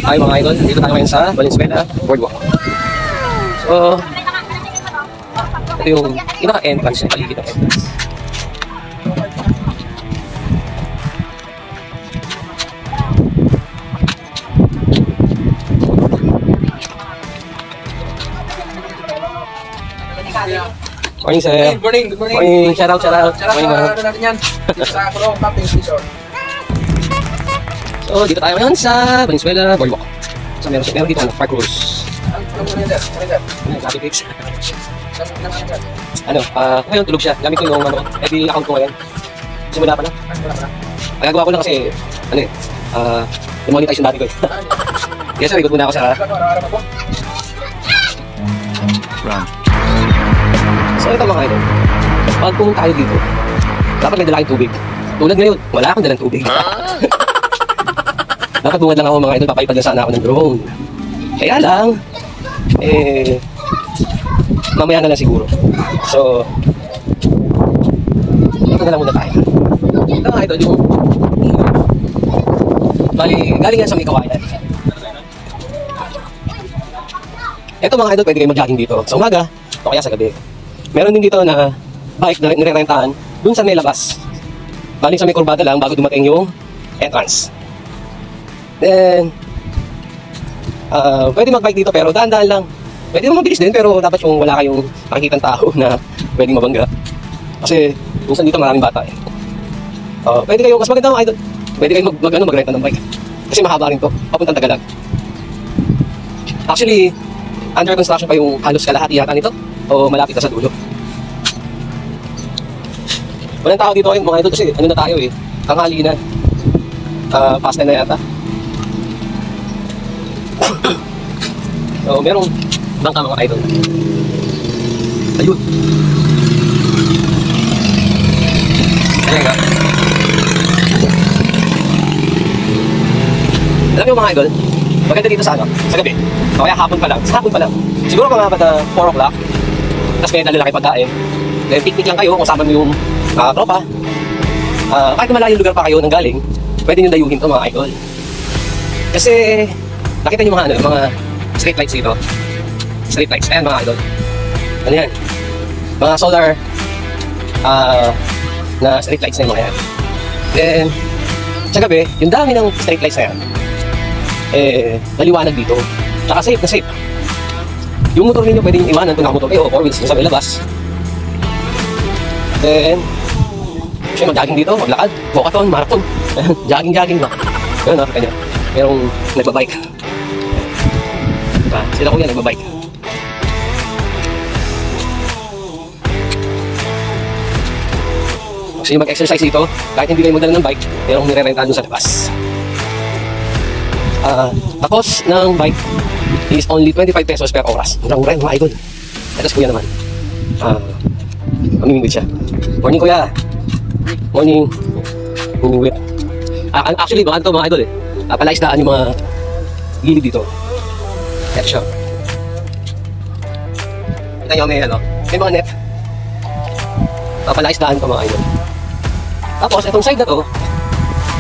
Hi mga idol, dito tayo ngayon sa Valenzuela Boardwalk. So, ito yung pinaka-entrance, yung paligid ng entrance. Morning sir. Good morning, good morning. Morning, shout out. Morning mga natin yan. Sa Kulong Camping Station. So, dito tayo ngayon sa Valenzuela Boardwalk. So, meron dito park rules. Anong muna yan? Traffic tips. Ano? Ngayon tulog siya. Gamit ko yung FB account ko ngayon. Simula pa lang. Nagagawa ko lang kasi, demonetize yung dati ko. Yes sir, ikot muna ako sa... Run. So ito mga idol, pag pumunta kayo dito, dapat may dala kayong tubig. Tulad ngayon, wala akong dalang tubig. Dapat bungad lang ako mga idol, papayipad na sana ako ng drone. Kaya lang, mamaya na lang siguro. So, ito na lang muna tayo. Ito mga idol, yung galing yan sa may kawayan. Ito mga idol, pwede kayo mag-jogging dito sa umaga o kaya sa gabi. Meron din dito na bike na nire-rentahan dun sa may labas. Baling sa may kurbada lang bago dumating yung entrance. Then, pwede mag-bike dito pero dahan-dahan lang. Pwede naman mabilis din pero dapat yung wala kayong nakikitang tao na pwedeng mabangga. Kasi minsan dito maraming bata eh. Pwede kayo, mas maganda mga idol, pwede kayo mag-renta ng bike. Kasi mahaba rin to, papuntang Tagalag. Actually, under construction pa yung halos kalahati yata nito o malapit na sa dulo. Walang tao dito ngayon mga idol kasi ano na tayo eh, tanghali na. Past time na yata. So merong bangka mga idol. Ayun. Ayan nga. Alam niyo mga idol, maganda dito sa gabi. O kaya hapon pa lang. Sa hapon pa lang. Siguro mga bata 4 o'clock. Tapos may dala kayo pagkain. Then picnic lang kayo kung sama mo yung tropa. Kahit na malayong lugar pa kayo nang galing, pwede nyo dayuhin to mga idol. Kasi nakita nyo mga street lights dito. Street lights. Ayan mga idol. Ano yan? Mga solar na street lights na yung mga yan. Then sa gabi, yung dami ng street lights na yan, maliwanag dito. Tsaka safe na safe. Yung motor ninyo pwede yung iwanan kung nakamotor kayo o 4 wheels sa may labas. Then siya mag-jogging dito, maglakad, walkathon, marathon. Jogging ba? Ayun, nakita nyo. Merong nagbabike. Sila ko yan, nagbabike. Gusto nyo mag-exercise dito, kahit hindi kayo magdala ng bike, merong nire-rentahan doon sa labas. Tapos ng bike is only 25 pesos per oras. Murang-mura mga idol. Tapos kuya naman. Mamimingwit siya. Morning kuya. Morning. Mamimingwit. Actually, baka ito mga idol eh. Palaisdaan yung mga gilid dito. Net siya. Kita nyo may mga net. Palaisdaan ito mga idol. Tapos, itong side na to,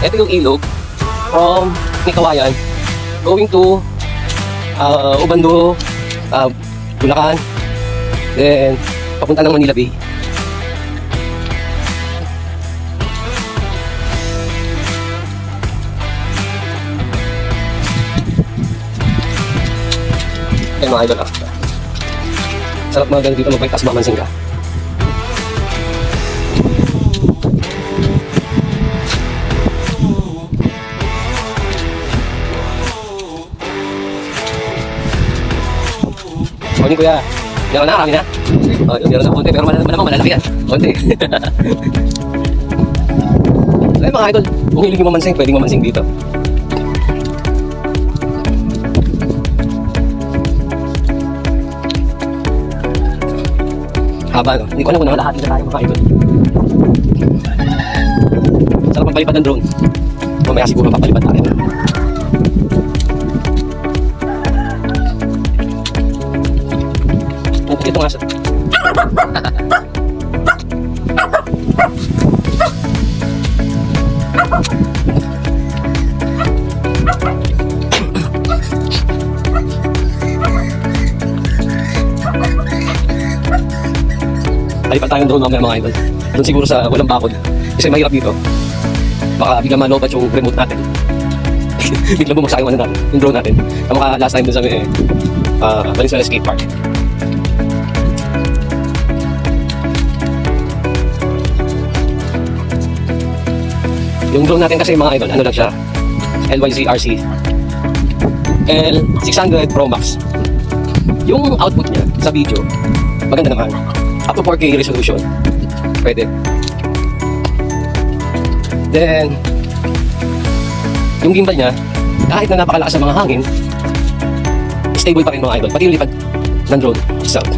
ito yung ilog from Kawayan going to Ubando, Bulacan, then papunta ng Manila Bay. Ayan mga idol, sarap mga ganun dito mag-bike tapos mamansing ka. Morning kuya. Meron na, kami na. Meron na konti, pero malamang malalaki yan. Konti. So mga idol, kung hilig yung mamansing, pwedeng mamansing dito. Haba no? Hindi ko alam kung nakalahati na tayo mga idol. Sarap magpalipad ng drone. Mamaya siguro papalipad tayo. Ito nga siya. Lalipat tayong drone mamaya mga idol. Doon siguro sa walang bakod. Kasi mahirap dito. Baka bigla malobat yung remote natin. Bigla bumagsak yung ano natin, yung drone natin. Kamukha last time dun sa Valenzuela Skate Park. Yung drone natin kasi mga idol, ano lang siya, LYZ-RC L600 Pro Max. Yung output niya sa video, maganda naman. Up to 4K resolution. Pwede. Then, yung gimbal niya, kahit na napakalakas ng mga hangin, stable pa rin mga idol. Pati yung lipad ng drone itself.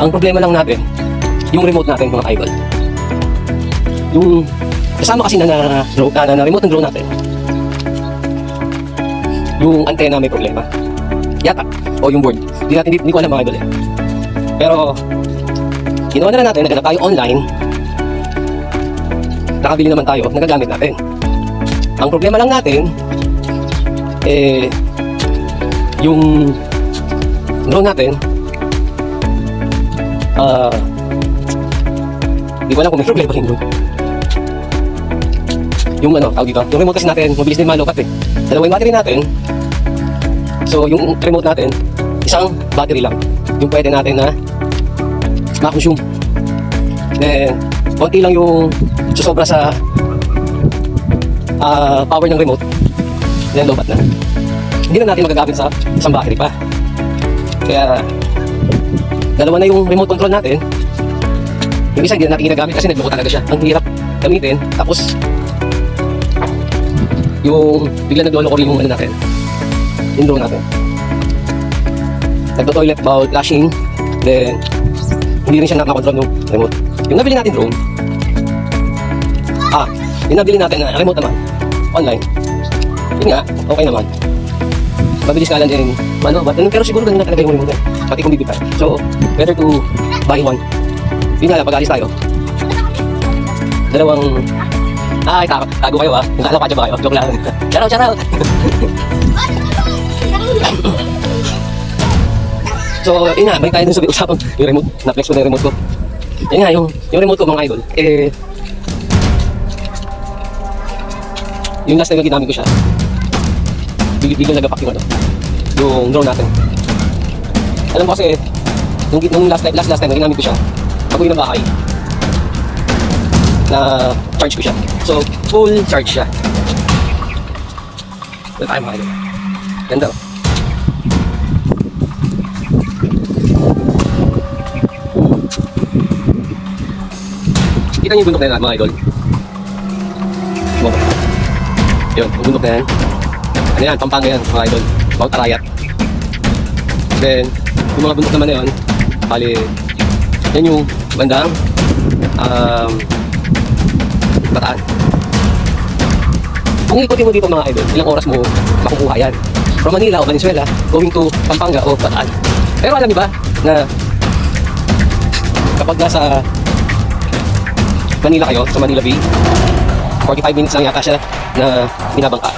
Ang problema lang natin, yung remote natin mga idol. Yung kasama kasi na remote ng drone natin, yung antenna may problema. Yata. O yung board. Hindi ko alam mga idol eh. Pero, ginawa na lang natin, naghanap tayo online. Nakabili naman tayo, nagagamit natin. Ang problema lang natin, yung drone natin, hindi ko alam kung may problema rin doon. Yung tawag dito, yung remote kasi natin, mabilis din malukat eh. Dalawa yung battery natin. So, yung remote natin, isang battery lang. Yung pwede natin na ma-consume. Then, konti lang yung susobra sa power ng remote. Then, lobat na. Hindi na natin magagamit sa isang battery pa. Kaya, dalawa na yung remote control natin. Yung isa, hindi na natin ginagamit kasi nagloko talaga siya. Ang hirap gamitin. Tapos, yung bigla naglolo ko rin yung ano natin. Yung drone natin. Nagto-toilet bowl, flashing. Then, hindi rin siya nakakontrol ng remote. Yung nabili natin drone, yung nabili natin na remote naman, online. Yun nga, okay naman. Mabilis nga lang din. Pero siguro ganun na talaga yung remote. Pati kung bibigay. So, better to buy one. Yun nga lang, pag-alis tayo. Dalawang... tago kayo Yung kala pa ba kayo? Joke lang. Shout out! So, yun nga, balik tayo dun sa usapang yung remote. Na-flex ko na yung remote ko. Yun nga, yung remote ko mga idol. Yung last time na ginamit ko siya, biglang nagapak yung drone natin. Alam ko kasi, nung last time na ginamit ko siya, pag-uwi ng bahay, na charge ko siya. So, full charge siya. Wala tayo mga idol. Ganda o. Kita niyo yung bundok na yan mga idol. Yun, yung bundok na yan. Ano yan, Pampanga yan mga idol. Mount Arayat. Then, yung mga bundok naman na yun, bali, yan yung bandang Bataan. Kung ikutin mo dito mga idol, ilang oras mo makukuha yan. From Manila o Valenzuela, going to Pampanga o Bataan. Pero alam niyo ba na kapag nasa Manila kayo, sa Manila Bay, 45 minutes lang yata siya na binabangka.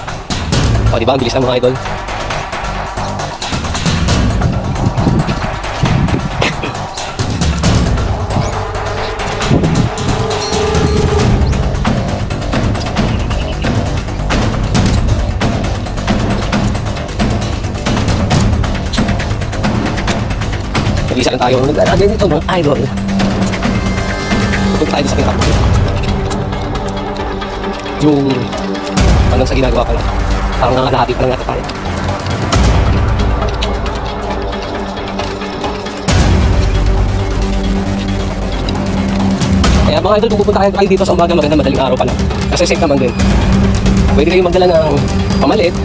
O diba, ang bilis lang mga idol. Nag-isa lang tayo. Nag-alagay nito mga idol. Pupunta tayo sa aking kapatid. Yung hanggang sa ginagawa ko lang. Parang nangalahati pa lang yata tayo. Kaya mga idol, kung pupunta kayo dito sa umaga, maganda madaling araw pa lang. Kasi safe naman din. Pwede kayo magdala ng pamalit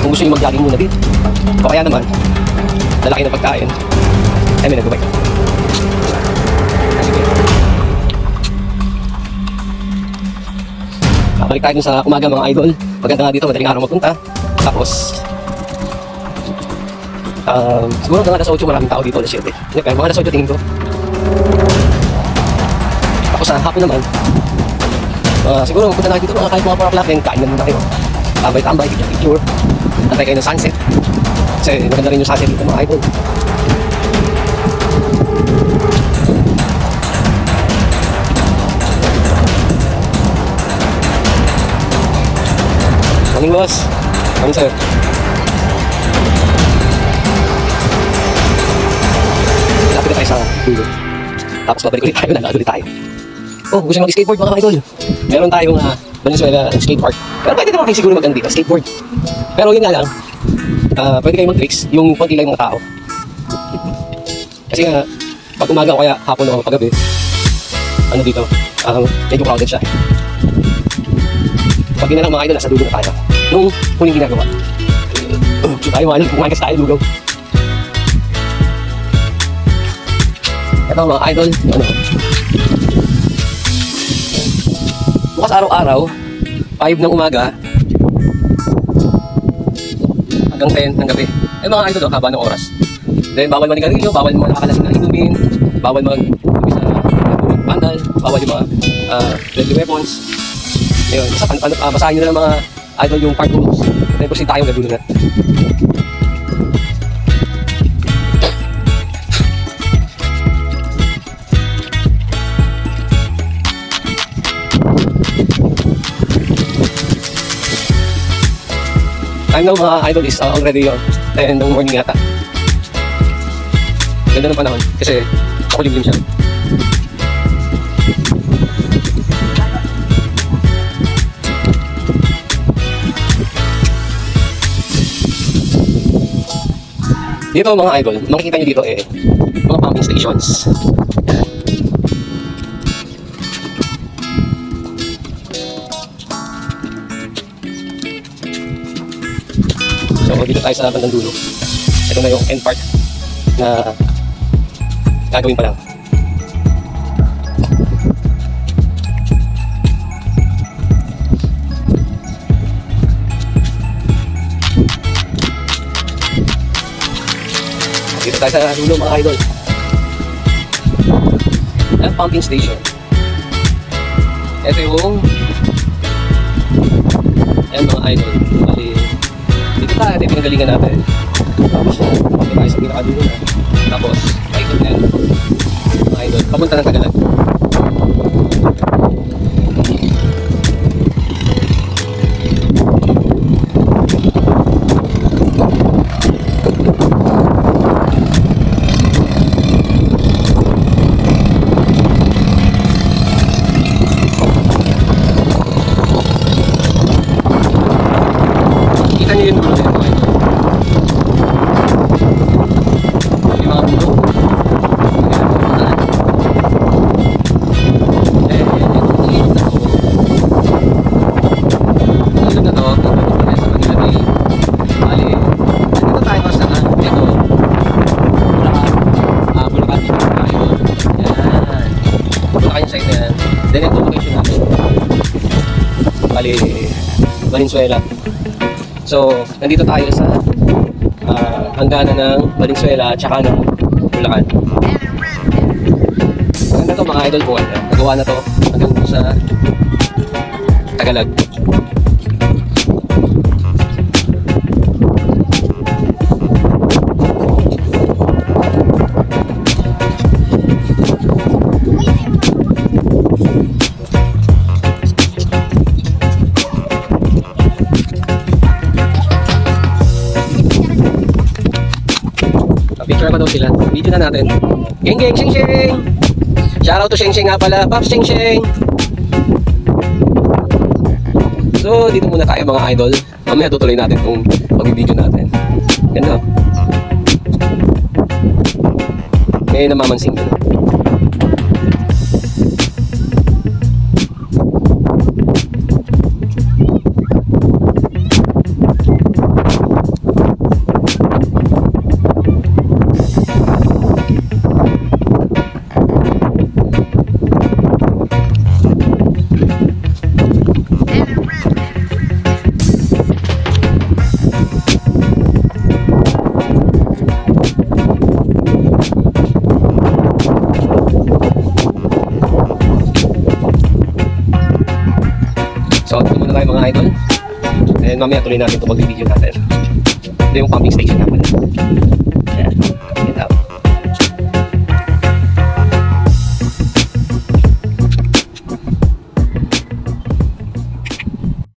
kung gusto nyo mag-jogging muna dito. O kaya naman, lalaki na pagkain. Ay, may nag-bike. Balik tayo dun sa umaga mga idol. Maganda nga dito, madaling araw magpunta. Tapos, siguro hanggang alas 8 maraming tao dito, alas 7. Hindi, pero mga alas 8 tingin ko. Tapos sa hapon naman, siguro magpunta na dito kahit mga 4 o'clock, kain na muna kayo. Tambay-tambay, picture. Antay kayo ng sunset. Kasi maganda rin yung sunset dito mga idol. Morning, boss. Morning, sir. Lapit na tayo sa dulo. Tapos babalik ulit tayo, lalakad ulit tayo. Oh, gusto nyo mag-skateboard mga idol. Meron tayong Valenzuela skate park. Pero pwede naman kayo siguro mag-ano dito, skateboard. Pero yun nga lang, pwede kayo mag-tricks yung konti lang yung mga tao. Kasi nga, pag umaga o kaya hapon o paggabi, ano dito, medyo crowded siya. Pag yun na lang mga idol, nasa dulo na tayo. Nung huling ginagawa. So tayo mga idol, kumain kasi tayo lugaw. Ito mga idol, ano, bukas araw-araw, 5 ng umaga, hanggang 10 ng gabi. Eh mga idol, haba ng oras. Then bawal manigarilyo, bawal mga nakakalasing na inumin, bawal mag-uwi sa pandal, bawal yung mga deadly weapons. Ayun, basahin nyo na ng mga idol yung park rules. Then proceed tayong gadulo na. Time now mga idol is already 10 ng morning yata. Ganda ng panahon kasi makulimlim siya. Dito mga idol, makikita nyo dito mga pumping stations. So dito tayo sa bandang dulo. Ito na yung end part na gagawin pa lang. Dito tayo sa dulo mga idol. Ang pumping station. Ito yung mga idol. Bali, dito tayo, ito yung pinagalingan natin. Tapos yan, dito tayo sa pinakadulo na. Tapos, paikot na yan. Mga idol, papunta ng Tagalog. Kita niyo yung dulo na yan. Yung mga dulo. Ilog na to. Ilog sa Manila Bay. Bali, nandito tayo sa ito. Bulacan dito tayo. Yan. Bulacan yung site na yan. Then ito location natin. Bali, Valenzuela. So, nandito tayo sa hangganan ng Valenzuela at saka ng Bulacan. Maganda to mga idol po. Nagawa na to hanggang sa Tagalog. Picture pa daw sila. Video na natin. Geng geng, sheng sheng! Shoutout to Sheng Sheng nga pala. Pops Sheng Sheng! So, dito muna tayo mga idol. Mamaya tutuloy natin itong pag-video natin. Ganda. May namamansing doon. So, ito muna tayo mga idol. And mamaya tuloy natin ito pag-video natin. Ito yung pumping station natin.